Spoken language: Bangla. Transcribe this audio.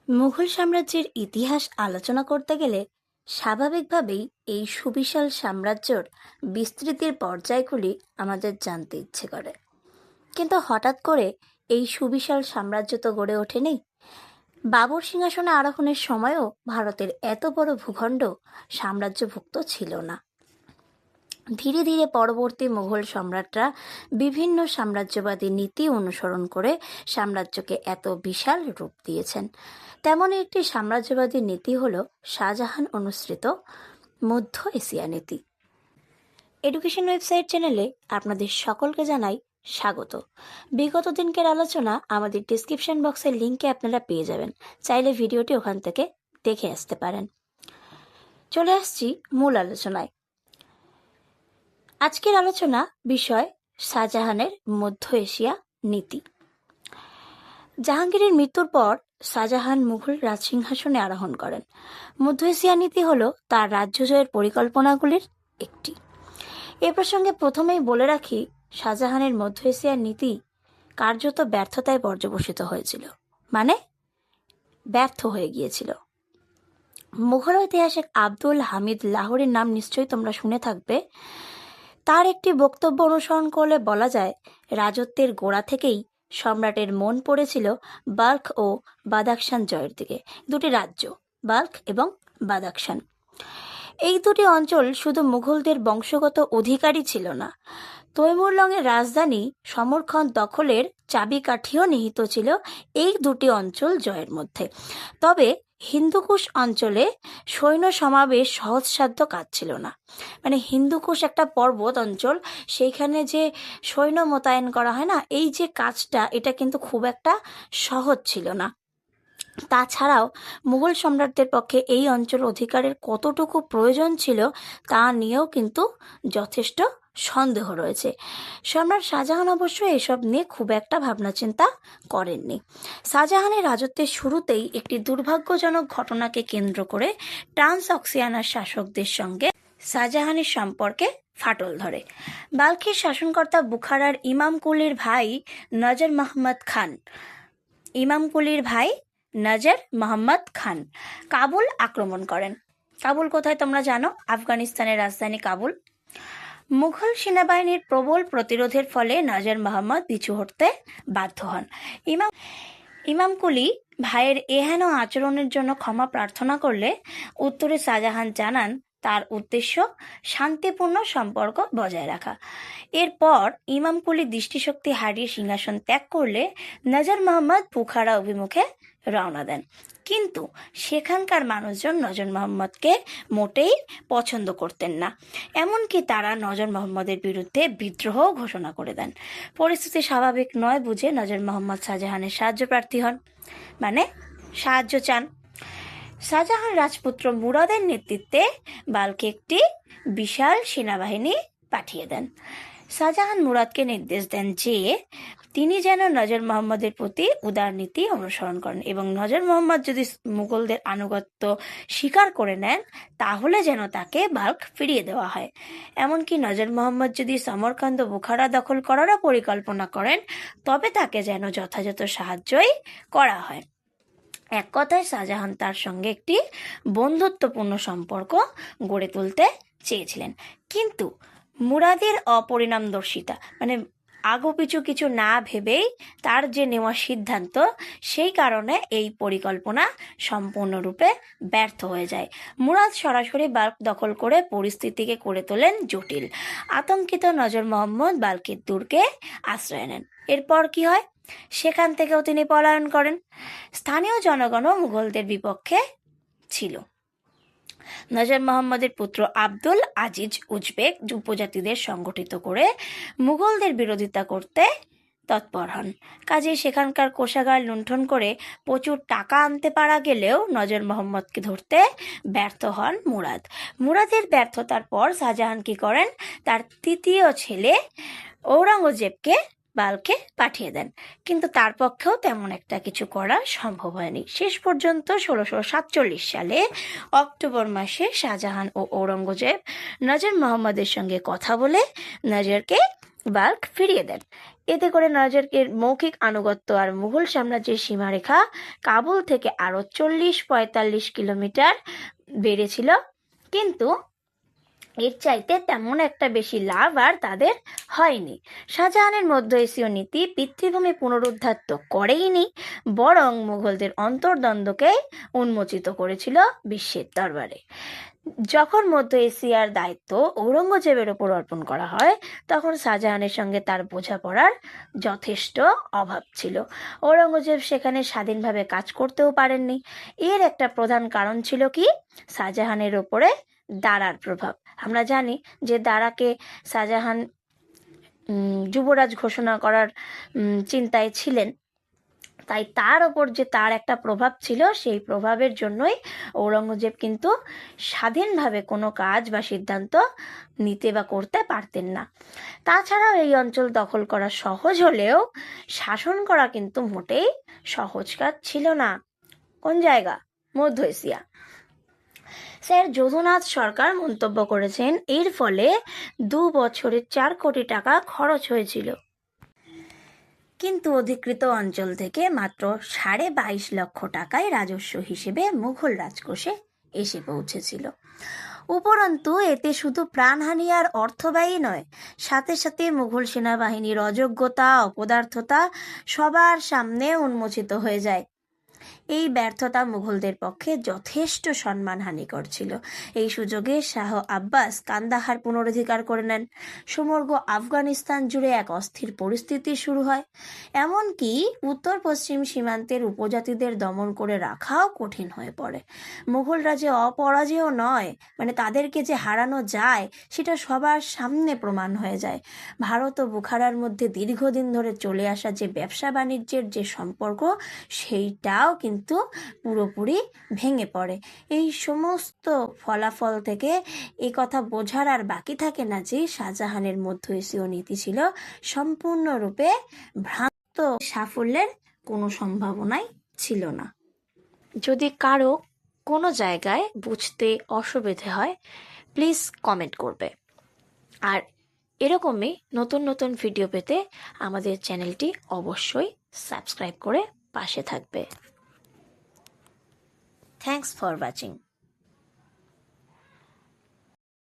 মুঘল সাম্রাজ্যের ইতিহাস আলোচনা করতে গেলে স্বাভাবিকভাবেই এই সুবিশাল সাম্রাজ্যর বিস্তৃতির পর্যায়গুলি আমাদের জানতে ইচ্ছে করে। কিন্তু হঠাৎ করে এই সুবিশাল সাম্রাজ্য তো গড়ে ওঠেনি। বাবর সিংহাসনে আরোহণের সময়ও ভারতের এত বড় ভূখণ্ড সাম্রাজ্যভুক্ত ছিল না। ধীরে ধীরে পরবর্তী মুঘল সম্রাটরা বিভিন্ন সাম্রাজ্যবাদী নীতি অনুসরণ করে সাম্রাজ্যকে এত বিশাল রূপ দিয়েছেন। তেমনই একটি সাম্রাজ্যবাদী নীতি হল শাহজাহান অনুসৃত মধ্য এশিয়া নীতি। এডুকেশন ওয়েবসাইট চ্যানেলে আপনাদের সকলকে জানাই স্বাগত। বিগত দিনকের আলোচনা আমাদের ডিসক্রিপশন বক্সের লিঙ্কে আপনারা পেয়ে যাবেন, চাইলে ভিডিওটি ওখান থেকে দেখে আসতে পারেন। চলে আসছি মূল আলোচনায়। আজকের আলোচনা বিষয় শাহজাহানের মধ্য এশিয়া নীতি। জাহাঙ্গীরের মৃত্যুর পর শাহজাহান মুঘল রাজসিংহাসনে আরোহণ করেন। মধ্য এশিয়া নীতি হল তার রাজ্য জয়ের পরিকল্পনাগুলির একটি। এ প্রসঙ্গে প্রথমেই বলে রাখি, শাহজাহানের মধ্য এশিয়ার নীতি কার্যত ব্যর্থতায় পর্যবসিত হয়েছিল, মানে ব্যর্থ হয়ে গিয়েছিল। মুঘল ঐতিহাসিক আব্দুল হামিদ লাহোরের নাম নিশ্চয়ই তোমরা শুনে থাকবে। তার একটি বক্তব্য অনুসরণ করলে বলা যায়, রাজত্বের গোড়া থেকেই সম্রাটের মন পড়েছিল বাল্খ ও বাদাখশান জয়ের দিকে। দুটি রাজ্য, বাল্খ এবং বাদাখশান, এই দুটি অঞ্চল শুধু মুঘলদের বংশগত অধিকারী ছিল না, তৈমুরলংয়ের রাজধানী সমরখন্দ দখলের চাবিকাঠিও নিহিত ছিল এই দুটি অঞ্চল জয়ের মধ্যে। তবে হিন্দুকুশ অঞ্চলে সৈন্য সমাবেশ সহজসাধ্য কাজ ছিল না। মানে হিন্দুকুশ একটা পর্বত অঞ্চল, সেইখানে যে সৈন্য মোতায়েন করা হয় না, এই যে কাজটা, এটা কিন্তু খুব একটা সহজ ছিল না। তাছাড়াও মুঘল সম্রাটদের পক্ষে এই অঞ্চল অধিকারের কতটুকু প্রয়োজন ছিল তা নিয়েও কিন্তু যথেষ্ট সন্দেহ রয়েছে। সম্রাট শাহজাহান অবশ্য এসব নিয়ে খুব একটা ভাবনা চিন্তা করেননি। শাহজাহানের রাজত্বের শুরুতেই একটি দুর্ভাগ্যজনক ঘটনাকে কেন্দ্র করে ট্রান্সঅক্সিয়ানার শাসকদের সঙ্গে শাহজাহানের সম্পর্কে ফাটল ধরে। বাল্খের শাসনকর্তা বুখারার ইমামকুলির ভাই নজর মোহাম্মদ খান কাবুল আক্রমণ করেন। কাবুল কোথায় তোমরা জানো? আফগানিস্তানের রাজধানী কাবুল। মুঘল সেনাবাহিনীর প্রবল প্রতিরোধের ফলে নজর মোহাম্মদ পিছু হটতে বাধ্য হন। ইমামকুলি ভাইয়ের এহেন আচরণের জন্য ক্ষমা প্রার্থনা করলে উত্তরে শাহজাহান জানান তার উদ্দেশ্য শান্তিপূর্ণ সম্পর্ক বজায় রাখা। এরপর ইমামকুলি দৃষ্টিশক্তি হারিয়ে সিংহাসন ত্যাগ করলে নজর মোহাম্মদ বুখারা অভিমুখে রওনা দেন। কিন্তু সেখানকার মানুষজন নজর মোহাম্মদকে মোটেই পছন্দ করতেন না। এমনকি তারা নজর মোহাম্মদের বিরুদ্ধে বিদ্রোহ ঘোষণা করে দেন। পরিস্থিতি স্বাভাবিক নয় বুঝে নজর মোহাম্মদ শাহজাহানের সাহায্য প্রার্থী হন, মানে সাহায্য চান। শাহজাহান রাজপুত্র মুরাদের নেতৃত্বে বাল্কে একটি বিশাল সেনাবাহিনী পাঠিয়ে দেন। শাহজাহান মুরাদকে নির্দেশ দেন যে তিনি যেন নজর মোহাম্মদের প্রতি উদার নীতি অনুসরণ করেন এবং নজর মোহাম্মদ যদি মুঘলদের আনুগত্য স্বীকার করে নেন তাহলে যেন তাকে বাল্ক ফিরিয়ে দেওয়া হয়। এমনকি নজর মোহাম্মদ যদি সমরকন্দ বুখারা দখল করারও পরিকল্পনা করেন তবে তাকে যেন যথাযথ সাহায্যই করা হয়। এক কথায় শাহজাহান তার সঙ্গে একটি বন্ধুত্বপূর্ণ সম্পর্ক গড়ে তুলতে চেয়েছিলেন। কিন্তু মুরাদের অপরিণামদর্শিতা, মানে আগুপিছু কিছু না ভেবেই তার যে নেওয়া সিদ্ধান্ত, সেই কারণে এই পরিকল্পনা সম্পূর্ণরূপে ব্যর্থ হয়ে যায়। মুরাদ সরাসরি বাল্ক দখল করে পরিস্থিতিকে করে তোলেন জটিল। আতঙ্কিত নজর মোহাম্মদ বাল্কের দুর্গে আশ্রয় নেন। এরপর কি হয়? সেখান থেকেও তিনি পলায়ন করেন। স্থানীয় জনগণও মুঘলদের বিপক্ষে ছিল। নজর মোহাম্মদের পুত্র আব্দুল আজিজ উজবেক উপজাতিদের সংগঠিত করে মুঘলদের বিরোধিতা করতে তৎপর হন। কাজে সেখানকার কোষাগার লুণ্ঠন করে প্রচুর টাকা আনতে পারা গেলেও নজর মোহাম্মদকে ধরতে ব্যর্থ হন মুরাদের ব্যর্থতার পর শাহজাহান কি করেন? তার তৃতীয় ছেলে ঔরঙ্গজেবকে বাল্কে পাঠিয়ে দেন। কিন্তু তার পক্ষেও তেমন একটা কিছু করা সম্ভব হয়নি। শেষ পর্যন্ত 1647 সালে অক্টোবর মাসে শাহজাহান ও ঔরঙ্গজেব নজর মোহাম্মদের সঙ্গে কথা বলে নজরকে বাল্ক ফিরিয়ে দেন। এতে করে নজরকের মৌখিক আনুগত্য আর মুঘল সাম্রাজ্যের সীমারেখা কাবুল থেকে আরও 40-45 কিলোমিটার বেড়েছিল, কিন্তু এর চাইতে তেমন একটা বেশি লাভ আর তাদের হয়নি। শাহজাহানের মধ্য এশীয় নীতি পিতৃভূমি পুনরুদ্ধার তো করেইনি, বরং মুঘলদের অন্তর্দ্বন্দ্বকে উন্মোচিত করেছিল বিশ্বের দরবারে। যখন মধ্য এশিয়ার দায়িত্ব ঔরঙ্গজেবের ওপর অর্পণ করা হয়, তখন শাহজাহানের সঙ্গে তার বোঝাপড়ার যথেষ্ট অভাব ছিল। ঔরঙ্গজেব সেখানে স্বাধীনভাবে কাজ করতেও পারেননি। এর একটা প্রধান কারণ ছিল কি? শাহজাহানের ওপরে দারার প্রভাব। আমরা জানি যে দারাকে শাহজাহান যুবরাজ ঘোষণা করার চিন্তায় ছিলেন, তাই তার ওপর যে তার একটা প্রভাব ছিল, সেই প্রভাবের জন্যই ঔরঙ্গজেব কিন্তু স্বাধীনভাবে কোনো কাজ বা সিদ্ধান্ত নিতে বা করতে পারতেন না। তাছাড়াও এই অঞ্চল দখল করা সহজ হলেও শাসন করা কিন্তু মোটেই সহজ কাজ ছিল না। কোন জায়গা? মধ্য এশিয়া। স্যার যদুনাথ সরকার মন্তব্য করেছেন, এর ফলে 2 বছরে 4 কোটি টাকা খরচ হয়েছিল, কিন্তু অধিকৃত অঞ্চল থেকে মাত্র 22.5 লক্ষ টাকায় রাজস্ব হিসেবে মুঘল রাজকোষে এসে পৌঁছেছিল। উপরন্তু এতে শুধু প্রাণহানি আর অর্থব্যয়ই নয়, সাথে সাথে মুঘল সেনাবাহিনীর অযোগ্যতা, অপদার্থতা সবার সামনে উন্মোচিত হয়ে যায়। এই ব্যর্থতা মুঘলদের পক্ষে যথেষ্ট সম্মানহানিকর ছিল। এই সুযোগে শাহ আব্বাস কান্দাহার পুনরুদ্ধার করে নেন। সমগ্র আফগানিস্তান জুড়ে এক অস্থির পরিস্থিতি শুরু হয়। এমনকি উত্তর পশ্চিম সীমান্তের উপজাতিদের দমন করে রাখাও কঠিন হয়ে পড়ে। মুঘলরা যে অপরাজেয় নয়, মানে তাদেরকে যে হারানো যায়, সেটা সবার সামনে প্রমাণ হয়ে যায়। ভারত ও বুখারার মধ্যে দীর্ঘদিন ধরে চলে আসা যে ব্যবসা বাণিজ্যের যে সম্পর্ক, সেইটাও কিন্তু পুরোপুরি ভেঙে পড়ে। এই সমস্ত ফলাফল থেকে এই কথা বোঝার আর বাকি থাকে না যে শাহজাহানের মধ্য এশীয় নীতি ছিল সম্পূর্ণরূপে ভ্রান্ত, সাফল্যের কোনো সম্ভাবনাই ছিল না। যদি কারো কোনো জায়গায় বুঝতে অসুবিধে হয়, প্লিজ কমেন্ট করবে। আর এরকমই নতুন নতুন ভিডিও পেতে আমাদের চ্যানেলটি অবশ্যই সাবস্ক্রাইব করে পাশে থাকবে। Thanks for watching.